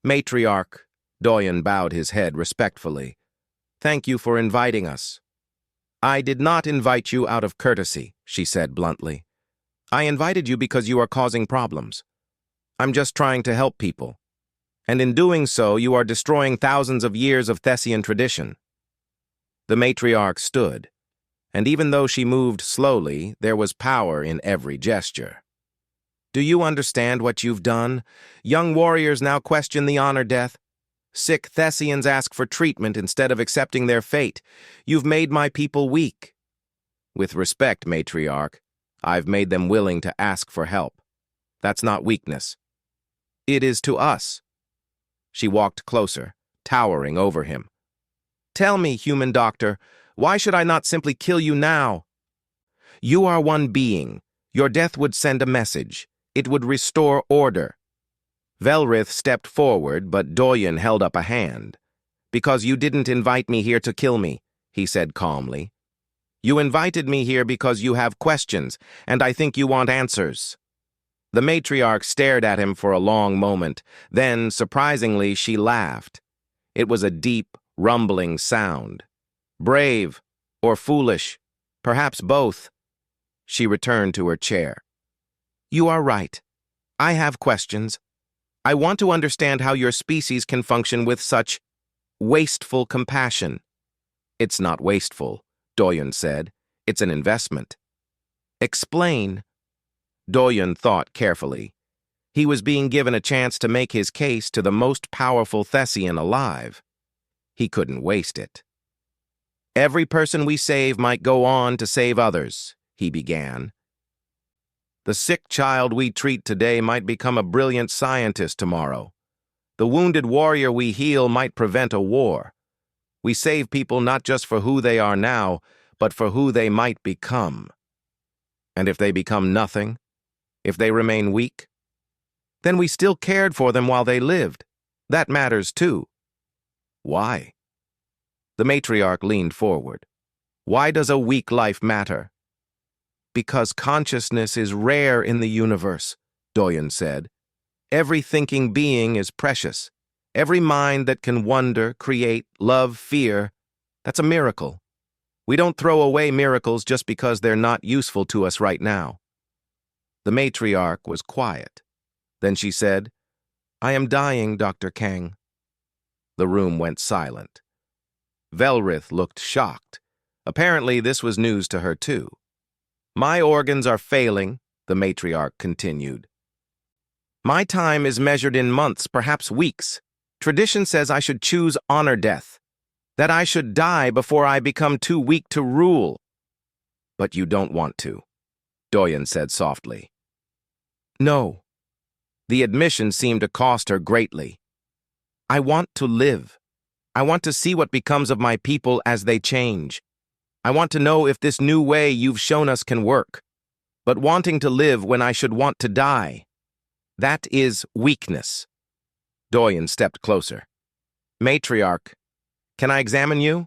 "Matriarch," Doyen bowed his head respectfully. "Thank you for inviting us." "I did not invite you out of courtesy," she said bluntly. "I invited you because you are causing problems. I'm just trying to help people. And in doing so, you are destroying thousands of years of Thessian tradition." The matriarch stood, and even though she moved slowly, there was power in every gesture. "Do you understand what you've done? Young warriors now question the honor death. Sick Thessians ask for treatment instead of accepting their fate. You've made my people weak." "With respect, matriarch, I've made them willing to ask for help. That's not weakness. It is to us." She walked closer, towering over him. "Tell me, human doctor, why should I not simply kill you now?" "You are one being. Your death would send a message. It would restore order." Velrith stepped forward, but Doyen held up a hand. "Because you didn't invite me here to kill me," he said calmly. "You invited me here because you have questions, and I think you want answers." The matriarch stared at him for a long moment. Then, surprisingly, she laughed. It was a deep, rumbling sound. "Brave, or foolish, perhaps both." She returned to her chair. "You are right. I have questions. I want to understand how your species can function with such wasteful compassion." "It's not wasteful," Doyen said. "It's an investment." "Explain." Doyen thought carefully. He was being given a chance to make his case to the most powerful Thessian alive. He couldn't waste it. "Every person we save might go on to save others," he began. "The sick child we treat today might become a brilliant scientist tomorrow. The wounded warrior we heal might prevent a war. We save people not just for who they are now, but for who they might become. And if they become nothing, if they remain weak, then we still cared for them while they lived. That matters too." "Why?" The matriarch leaned forward. "Why does a weak life matter?" "Because consciousness is rare in the universe," Doyen said. "Every thinking being is precious. Every mind that can wonder, create, love, fear, that's a miracle. We don't throw away miracles just because they're not useful to us right now." The matriarch was quiet. Then she said, "I am dying, Dr. Kang." The room went silent. Velrith looked shocked. Apparently, this was news to her too. "My organs are failing," the matriarch continued. "My time is measured in months, perhaps weeks. Tradition says I should choose honor death, that I should die before I become too weak to rule." "But you don't want to," Doyen said softly. "No." The admission seemed to cost her greatly. "I want to live. I want to see what becomes of my people as they change. I want to know if this new way you've shown us can work. But wanting to live when I should want to die, that is weakness." Doyen stepped closer. "Matriarch, can I examine you?"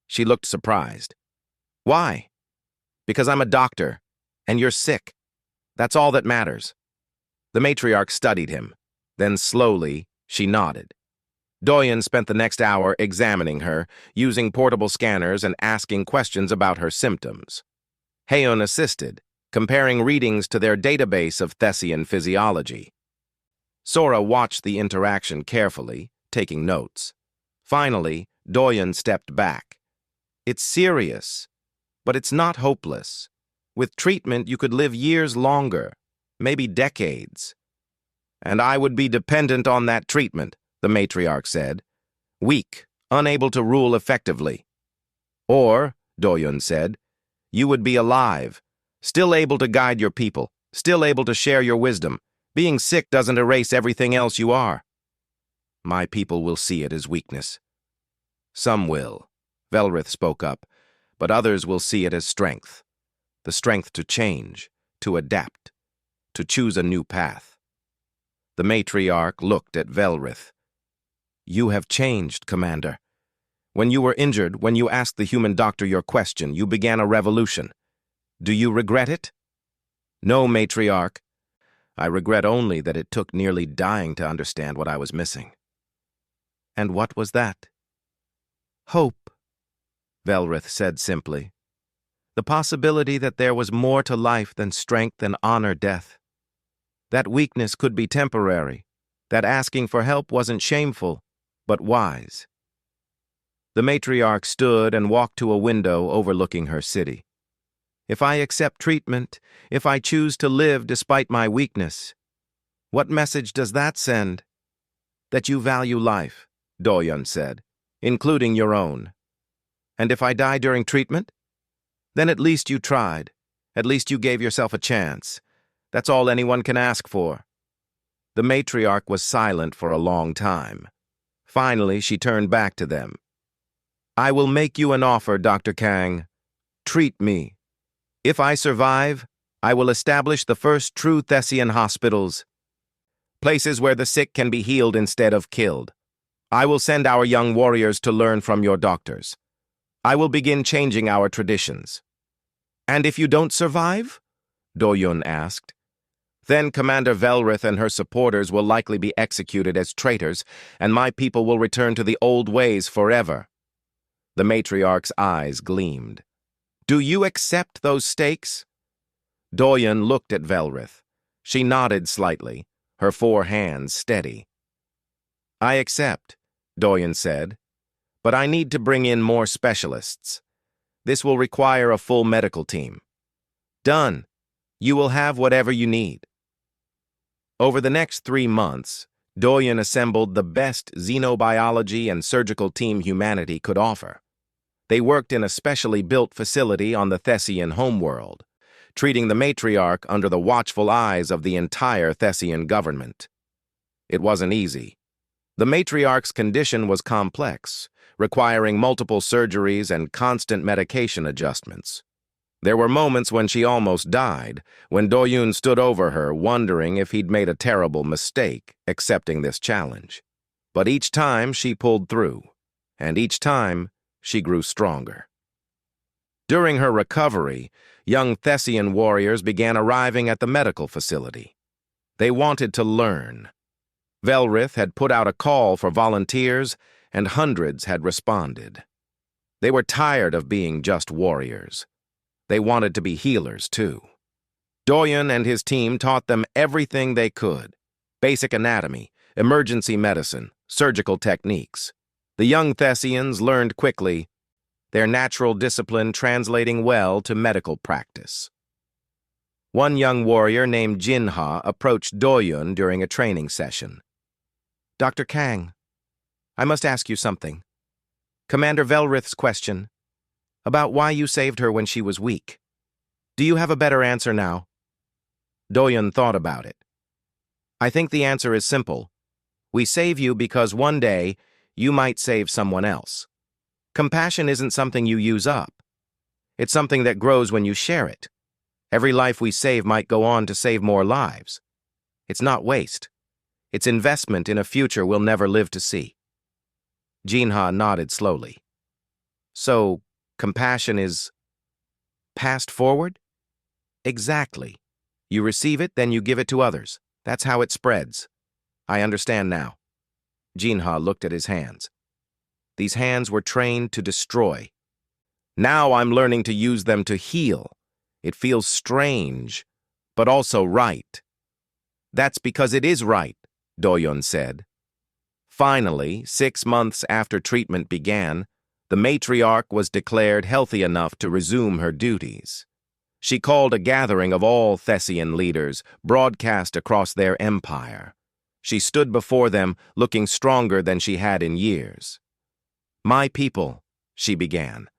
She looked surprised. "Why?" "Because I'm a doctor, and you're sick. That's all that matters." The matriarch studied him. Then slowly, she nodded. Doyen spent the next hour examining her, using portable scanners and asking questions about her symptoms. Heion assisted, comparing readings to their database of Thessian physiology. Sora watched the interaction carefully, taking notes. Finally, Doyen stepped back. It's serious, but it's not hopeless. With treatment, you could live years longer, maybe decades. And I would be dependent on that treatment, the matriarch said. Weak, unable to rule effectively. Or, Doyen said, you would be alive, still able to guide your people, still able to share your wisdom. Being sick doesn't erase everything else you are. My people will see it as weakness. Some will, Velrith spoke up, but others will see it as strength. The strength to change, to adapt, to choose a new path. The matriarch looked at Velrith. You have changed, Commander. When you were injured, when you asked the human doctor your question, you began a revolution. Do you regret it? No, matriarch. I regret only that it took nearly dying to understand what I was missing. And what was that? Hope, Velrith said simply. The possibility that there was more to life than strength and honor death. That weakness could be temporary, that asking for help wasn't shameful, but wise. The matriarch stood and walked to a window overlooking her city. If I accept treatment, if I choose to live despite my weakness, what message does that send? That you value life, Doyen said, including your own. And if I die during treatment? Then at least you tried. At least you gave yourself a chance. That's all anyone can ask for. The matriarch was silent for a long time. Finally, she turned back to them. I will make you an offer, Dr. Kang. Treat me. If I survive, I will establish the first true Thessian hospitals, places where the sick can be healed instead of killed. I will send our young warriors to learn from your doctors. I will begin changing our traditions. And if you don't survive? Doyen asked. Then Commander Velrith and her supporters will likely be executed as traitors, and my people will return to the old ways forever. The matriarch's eyes gleamed. Do you accept those stakes? Doyen looked at Velrith. She nodded slightly, her 4 hands steady. I accept, Doyen said, but I need to bring in more specialists. This will require a full medical team. Done. You will have whatever you need. Over the next 3 months, Doyen assembled the best xenobiology and surgical team humanity could offer. They worked in a specially built facility on the Thessian homeworld, treating the matriarch under the watchful eyes of the entire Thessian government. It wasn't easy. The matriarch's condition was complex, requiring multiple surgeries and constant medication adjustments. There were moments when she almost died, when Doyen stood over her, wondering if he'd made a terrible mistake accepting this challenge. But each time she pulled through, and each time she grew stronger. During her recovery, young Thessian warriors began arriving at the medical facility. They wanted to learn. Velrith had put out a call for volunteers, and hundreds had responded. They were tired of being just warriors. They wanted to be healers, too. Doyen and his team taught them everything they could: basic anatomy, emergency medicine, surgical techniques. The young Thessians learned quickly, their natural discipline translating well to medical practice. One young warrior named Jinha approached Doyen during a training session. Dr. Kang, I must ask you something. Commander Velrith's question, about why you saved her when she was weak. Do you have a better answer now? Doyen thought about it. I think the answer is simple. We save you because one day you might save someone else. Compassion isn't something you use up. It's something that grows when you share it. Every life we save might go on to save more lives. It's not waste. It's investment in a future we'll never live to see. Jinha nodded slowly. So, compassion is passed forward? Exactly. You receive it, then you give it to others. That's how it spreads. I understand now. Jinha looked at his hands. These hands were trained to destroy. Now I'm learning to use them to heal. It feels strange, but also right. That's because it is right, Doyun said. Finally, 6 months after treatment began, the matriarch was declared healthy enough to resume her duties. She called a gathering of all Thessian leaders, broadcast across their empire. She stood before them, looking stronger than she had in years. "My people," she began,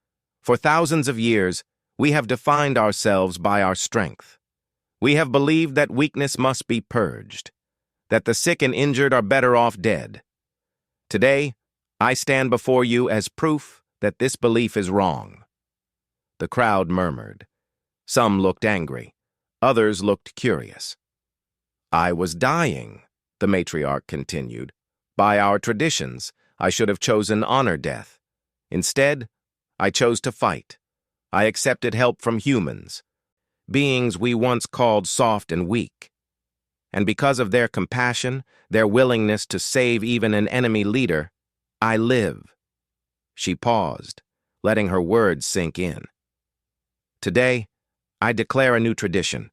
"for thousands of years, we have defined ourselves by our strength. We have believed that weakness must be purged, that the sick and injured are better off dead. Today, I stand before you as proof that this belief is wrong." The crowd murmured. Some looked angry. Others looked curious. "I was dying," the matriarch continued. "By our traditions, I should have chosen honor death. Instead, I chose to fight. I accepted help from humans, beings we once called soft and weak. And because of their compassion, their willingness to save even an enemy leader, I live." She paused, letting her words sink in. "Today, I declare a new tradition.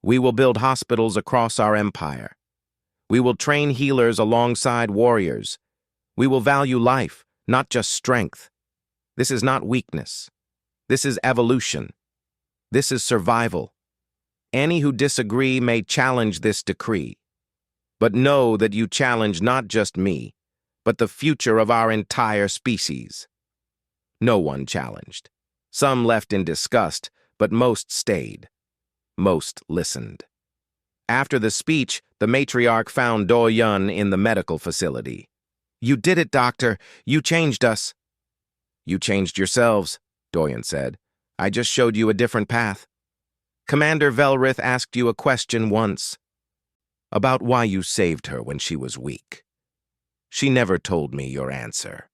We will build hospitals across our empire. We will train healers alongside warriors. We will value life, not just strength. This is not weakness. This is evolution. This is survival. Any who disagree may challenge this decree. But know that you challenge not just me, but the future of our entire species." No one challenged. Some left in disgust, but most stayed. Most listened. After the speech, the matriarch found Doyun in the medical facility. "You did it, doctor. You changed us." "You changed yourselves," Doyun said. "I just showed you a different path. Commander Velrith asked you a question once about why you saved her when she was weak. She never told me your answer."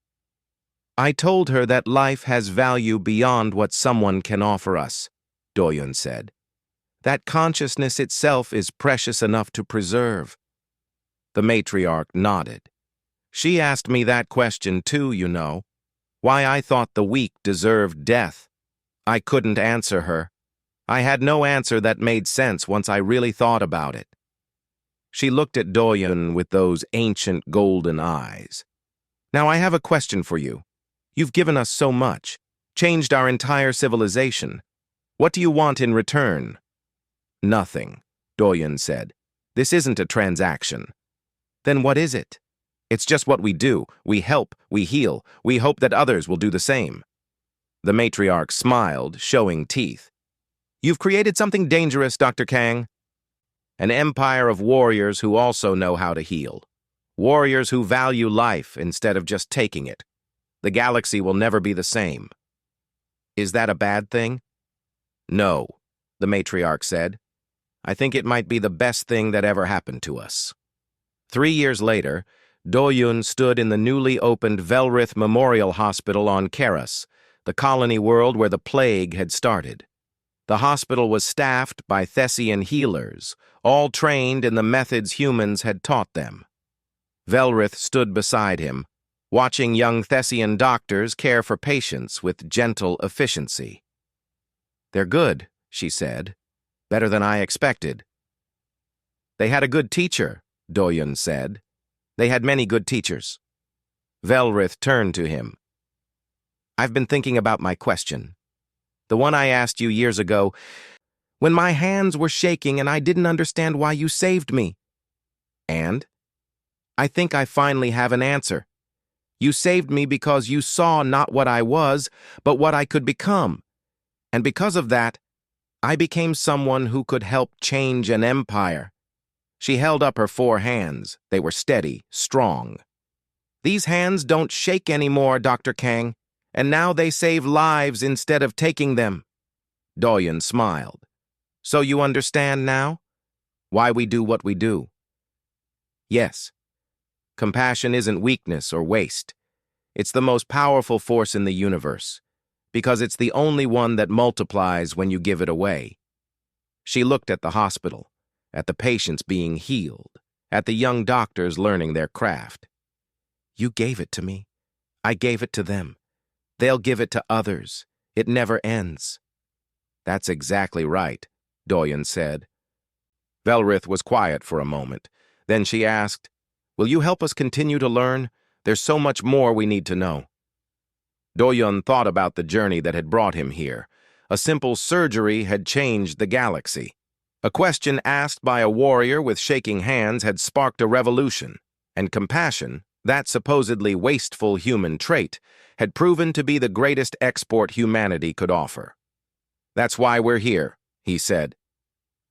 "I told her that life has value beyond what someone can offer us," Doyun said. "That consciousness itself is precious enough to preserve." The matriarch nodded. "She asked me that question too, you know. Why I thought the weak deserved death. I couldn't answer her. I had no answer that made sense once I really thought about it." She looked at Doyun with those ancient golden eyes. "Now I have a question for you. You've given us so much, changed our entire civilization. What do you want in return?" "Nothing," Doyun said. "This isn't a transaction." "Then what is it?" "It's just what we do. We help, we heal, we hope that others will do the same." The matriarch smiled, showing teeth. "You've created something dangerous, Dr. Kang. An empire of warriors who also know how to heal. Warriors who value life instead of just taking it. The galaxy will never be the same." "Is that a bad thing?" "No," the matriarch said. "I think it might be the best thing that ever happened to us." 3 years later, Doyun stood in the newly opened Velrith Memorial Hospital on Karas, the colony world where the plague had started. The hospital was staffed by Thessian healers, all trained in the methods humans had taught them. Velrith stood beside him, watching young Thessian doctors care for patients with gentle efficiency. "They're good," she said. "Better than I expected." "They had a good teacher," Doyun said. "They had many good teachers." Velrith turned to him. "I've been thinking about my question. The one I asked you years ago, when my hands were shaking and I didn't understand why you saved me. And? I think I finally have an answer. You saved me because you saw not what I was, but what I could become. And because of that, I became someone who could help change an empire." She held up her 4 hands. They were steady, strong. "These hands don't shake anymore, Dr. Kang, and now they save lives instead of taking them." Doyun smiled. "So you understand now? Why we do what we do?" "Yes. Compassion isn't weakness or waste. It's the most powerful force in the universe, because it's the only one that multiplies when you give it away." She looked at the hospital, at the patients being healed, at the young doctors learning their craft. You gave it to me. I gave it to them. They'll give it to others. It never ends. That's exactly right, Doyen said. Velrith was quiet for a moment. Then she asked, Will you help us continue to learn? There's so much more we need to know. Doyen thought about the journey that had brought him here. A simple surgery had changed the galaxy. A question asked by a warrior with shaking hands had sparked a revolution, and compassion, that supposedly wasteful human trait, had proven to be the greatest export humanity could offer. That's why we're here, he said.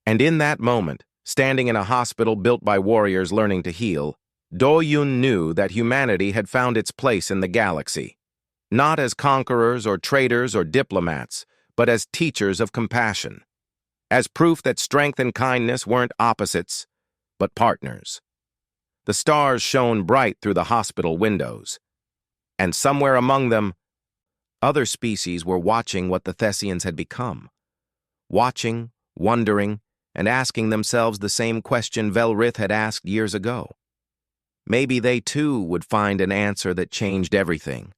And in that moment, standing in a hospital built by warriors learning to heal, Do-Yun knew that humanity had found its place in the galaxy, not as conquerors or traitors or diplomats, but as teachers of compassion, as proof that strength and kindness weren't opposites, but partners. The stars shone bright through the hospital windows, and somewhere among them, other species were watching what the Thessians had become, watching, wondering, and asking themselves the same question Velrith had asked years ago. Maybe they too would find an answer that changed everything.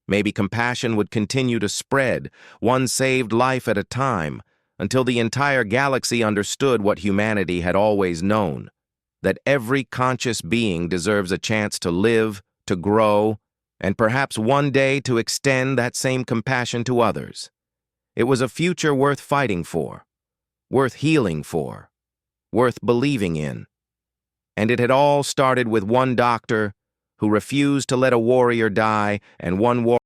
Maybe compassion would continue to spread, one saved life at a time, until the entire galaxy understood what humanity had always known, that every conscious being deserves a chance to live, to grow, and perhaps one day to extend that same compassion to others. It was a future worth fighting for, worth healing for, worth believing in. And it had all started with one doctor who refused to let a warrior die and one warrior